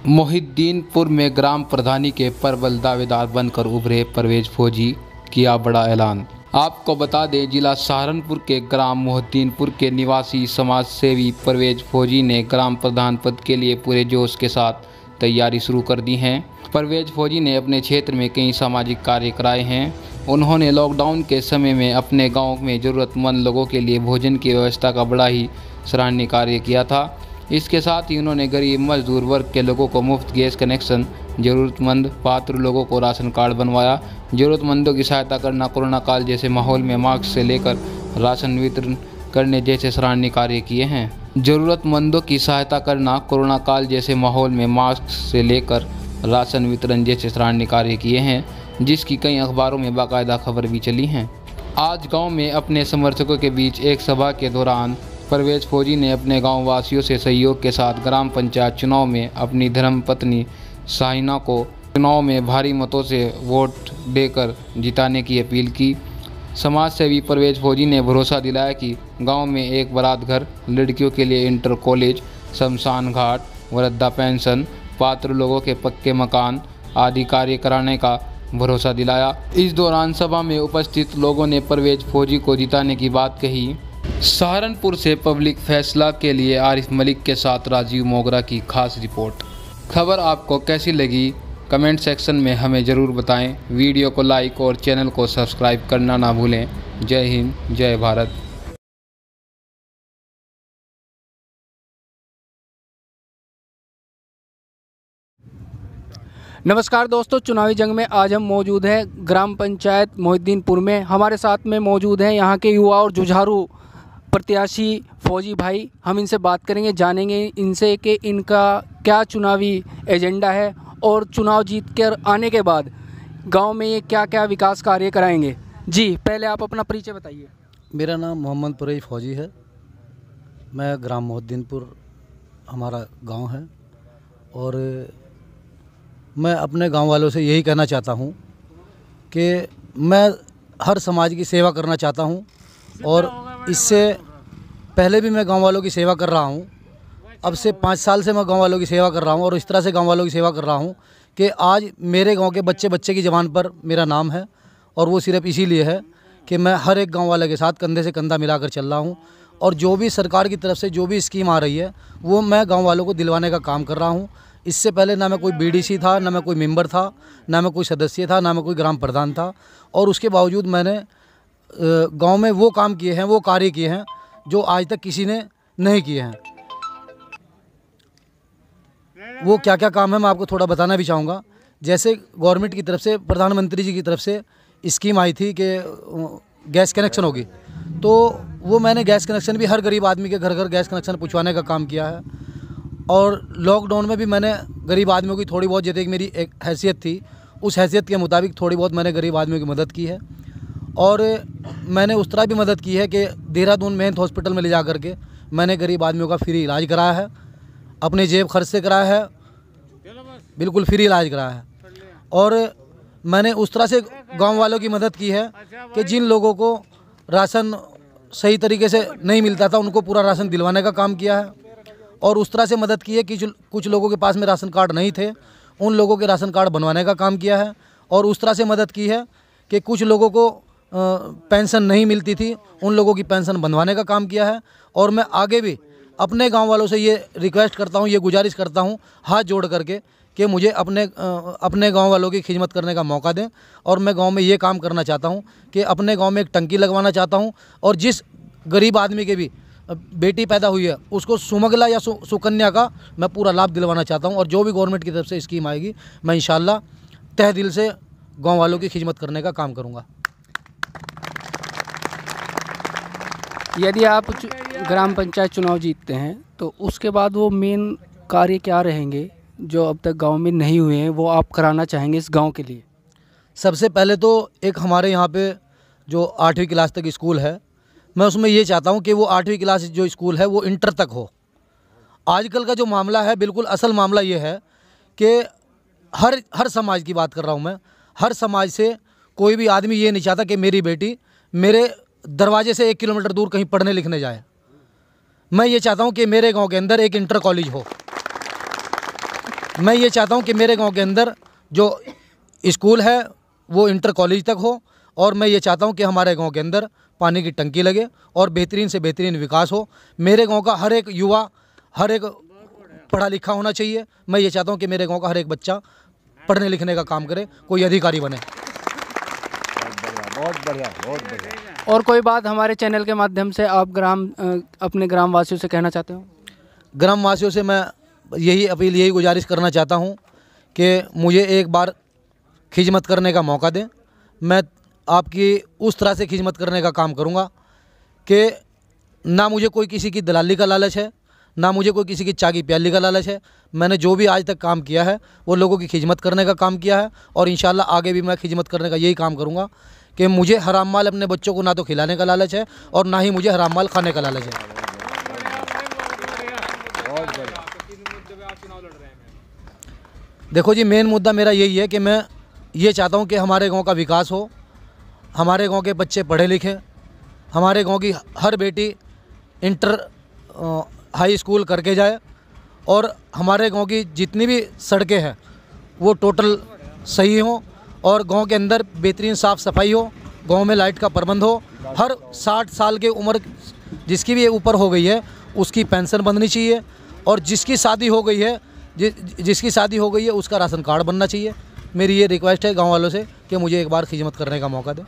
मोहिद्दीनपुर में ग्राम प्रधानी के प्रबल दावेदार बनकर उभरे परवेज फौजी, किया बड़ा ऐलान। आपको बता दें, जिला सहारनपुर के ग्राम मोहिद्दीनपुर के निवासी समाज सेवी परवेज फौजी ने ग्राम प्रधान पद के लिए पूरे जोश के साथ तैयारी शुरू कर दी है। परवेज फौजी ने अपने क्षेत्र में कई सामाजिक कार्य कराए हैं। उन्होंने लॉकडाउन के समय में अपने गांव में ज़रूरतमंद लोगों के लिए भोजन की व्यवस्था का बड़ा ही सराहनीय कार्य किया था। इसके साथ ही उन्होंने गरीब मजदूर वर्ग के लोगों को मुफ्त गैस कनेक्शन, ज़रूरतमंद पात्र लोगों को राशन कार्ड बनवाया, ज़रूरतमंदों की सहायता करना, कोरोना काल जैसे माहौल में मास्क से लेकर राशन वितरण करने जैसे सराहनीय कार्य किए हैं। ज़रूरतमंदों की सहायता करना, कोरोना काल जैसे माहौल में मास्क से लेकर राशन वितरण जैसे सराहनीय कार्य किए हैं, जिसकी कई अखबारों में बाकायदा खबर भी चली हैं। आज गांव में अपने समर्थकों के बीच एक सभा के दौरान परवेज फौजी ने अपने गांव वासियों से सहयोग के साथ ग्राम पंचायत चुनाव में अपनी धर्मपत्नी शाहिना को चुनाव में भारी मतों से वोट देकर जिताने की अपील की। समाज सेवी परवेज फौजी ने भरोसा दिलाया कि गांव में एक बारात घर, लड़कियों के लिए इंटर कॉलेज, शमशान घाट, वृद्धा पेंशन, पात्र लोगों के पक्के मकान आदि कार्य कराने का भरोसा दिलाया। इस दौरान सभा में उपस्थित लोगों ने परवेज फौजी को जिताने की बात कही। सहारनपुर से पब्लिक फैसला के लिए आरिफ मलिक के साथ राजीव मोगरा की खास रिपोर्ट। खबर आपको कैसी लगी कमेंट सेक्शन में हमें ज़रूर बताएं। वीडियो को लाइक और चैनल को सब्सक्राइब करना ना भूलें। जय हिंद, जय भारत। नमस्कार दोस्तों, चुनावी जंग में आज हम मौजूद हैं ग्राम पंचायत मोहिद्दीनपुर में। हमारे साथ में मौजूद हैं यहाँ के युवा और जुझारू प्रत्याशी फौजी भाई। हम इनसे बात करेंगे, जानेंगे इनसे कि इनका क्या चुनावी एजेंडा है और चुनाव जीत कर आने के बाद गांव में ये क्या क्या विकास कार्य कराएंगे। जी, पहले आप अपना परिचय बताइए। मेरा नाम मोहम्मद परवेज फौजी है। मैं ग्राम मोहिद्दीनपुर हमारा गांव है और मैं अपने गांव वालों से यही कहना चाहता हूं कि मैं हर समाज की सेवा करना चाहता हूं और इससे पहले भी मैं गांव वालों की सेवा कर रहा हूं। अब से 5 साल से मैं गांव वालों की सेवा कर रहा हूं और इस तरह से गांव वालों की सेवा कर रहा हूं कि आज मेरे गांव के बच्चे बच्चे की ज़बान पर मेरा नाम है। और वो सिर्फ इसीलिए है कि मैं हर एक गाँव वाले के साथ कंधे से कंधा मिलाकर चल रहा हूँ और जो भी सरकार की तरफ से जो भी स्कीम आ रही है वो मैं गाँव वालों को दिलवाने का काम कर रहा हूँ। इससे पहले ना मैं कोई बीडीसी था, ना मैं कोई मेंबर था, ना मैं कोई सदस्य था, ना मैं कोई ग्राम प्रधान था और उसके बावजूद मैंने गांव में वो काम किए हैं, वो कार्य किए हैं जो आज तक किसी ने नहीं किए हैं। वो क्या क्या काम है मैं आपको थोड़ा बताना भी चाहूँगा। जैसे गवर्नमेंट की तरफ से, प्रधानमंत्री जी की तरफ से स्कीम आई थी कि गैस कनेक्शन होगी, तो वो मैंने गैस कनेक्शन भी हर गरीब आदमी के घर घर गैस कनेक्शन पहुँचवाने का काम किया है। और लॉकडाउन में भी मैंने गरीब आदमियों की थोड़ी बहुत, जैसे कि मेरी एक हैसियत थी, उस हैसियत के मुताबिक थोड़ी बहुत मैंने गरीब आदमियों की मदद की है। और मैंने उस तरह भी मदद की है कि देहरादून मेंस हॉस्पिटल में ले जा कर के मैंने गरीब आदमियों का फ्री इलाज कराया है, अपने जेब खर्च से कराया है, बिल्कुल फ्री इलाज कराया है। और मैंने उस तरह से गांव वालों की मदद की है कि जिन लोगों को राशन सही तरीके से नहीं मिलता था उनको पूरा राशन दिलवाने का काम किया है। और उस तरह से मदद की है कि कुछ लोगों के पास में राशन कार्ड नहीं थे, उन लोगों के राशन कार्ड बनवाने का काम किया है। और उस तरह से मदद की है कि कुछ लोगों को पेंशन नहीं मिलती थी, उन लोगों की पेंशन बनवाने का काम किया है। और मैं आगे भी अपने गांव वालों से ये रिक्वेस्ट करता हूं, ये गुजारिश करता हूं हाथ जोड़ करके कि मुझे अपने गांव वालों की खिदमत करने का मौका दें। और मैं गांव में ये काम करना चाहता हूं कि अपने गांव में एक टंकी लगवाना चाहता हूं और जिस गरीब आदमी के भी बेटी पैदा हुई है उसको सुमंगला या सुकन्या का मैं पूरा लाभ दिलवाना चाहता हूं। और जो भी गवर्नमेंट की तरफ से स्कीम आएगी मैं इंशाल्लाह तहे दिल से गाँव वालों की खिदमत करने का काम करूँगा। यदि आप ग्राम पंचायत चुनाव जीतते हैं तो उसके बाद वो मेन कार्य क्या रहेंगे जो अब तक गांव में नहीं हुए हैं, वो आप कराना चाहेंगे इस गांव के लिए? सबसे पहले तो एक हमारे यहाँ पे जो 8वीं क्लास तक स्कूल है, मैं उसमें ये चाहता हूँ कि वो 8वीं क्लास जो स्कूल है वो इंटर तक हो। आजकल का जो मामला है, बिल्कुल असल मामला ये है कि हर समाज की बात कर रहा हूँ मैं, हर समाज से कोई भी आदमी ये नहीं चाहता कि मेरी बेटी मेरे दरवाजे से 1 किलोमीटर दूर कहीं पढ़ने लिखने जाए। मैं ये चाहता हूँ कि मेरे गांव के अंदर एक इंटर कॉलेज हो। मैं ये चाहता हूँ कि मेरे गांव के अंदर जो स्कूल है वो इंटर कॉलेज तक हो, और मैं ये चाहता हूँ कि हमारे गांव के अंदर पानी की टंकी लगे और बेहतरीन से बेहतरीन विकास हो। मेरे गांव का हर एक युवा, हर एक पढ़ा लिखा होना चाहिए। मैं ये चाहता हूँ कि मेरे गांव का हर एक बच्चा पढ़ने लिखने का काम करे, कोई अधिकारी बने। बहुत बढ़िया, बहुत बढ़िया। और कोई बात हमारे चैनल के माध्यम से आप अपने ग्रामवासियों से कहना चाहते हो? ग्रामवासियों से मैं यही अपील, यही गुजारिश करना चाहता हूँ कि मुझे एक बार खिदमत करने का मौका दें। मैं आपकी उस तरह से खिदमत करने का काम करूँगा कि ना मुझे कोई किसी की दलाली का लालच है, ना मुझे कोई किसी की चाकी प्याली का लालच है। मैंने जो भी आज तक काम किया है वो लोगों की खिदमत करने का काम किया है, और इंशाल्लाह आगे भी मैं खिदमत करने का यही काम करूँगा कि मुझे हराम माल अपने बच्चों को ना तो खिलाने का लालच है और ना ही मुझे हराम माल खाने का लालच है। देखो जी, मेन मुद्दा मेरा यही है कि मैं ये चाहता हूँ कि हमारे गांव का विकास हो, हमारे गांव के बच्चे पढ़े लिखें, हमारे गांव की हर बेटी इंटर हाई स्कूल करके जाए, और हमारे गांव की जितनी भी सड़कें हैं वो टोटल सही हो, और गांव के अंदर बेहतरीन साफ़ सफाई हो, गांव में लाइट का प्रबंध हो। हर 60 साल की उम्र जिसकी भी ऊपर हो गई है उसकी पेंशन बननी चाहिए, और जिसकी शादी हो गई है उसका राशन कार्ड बनना चाहिए। मेरी ये रिक्वेस्ट है गांव वालों से कि मुझे एक बार खिदमत करने का मौका दें।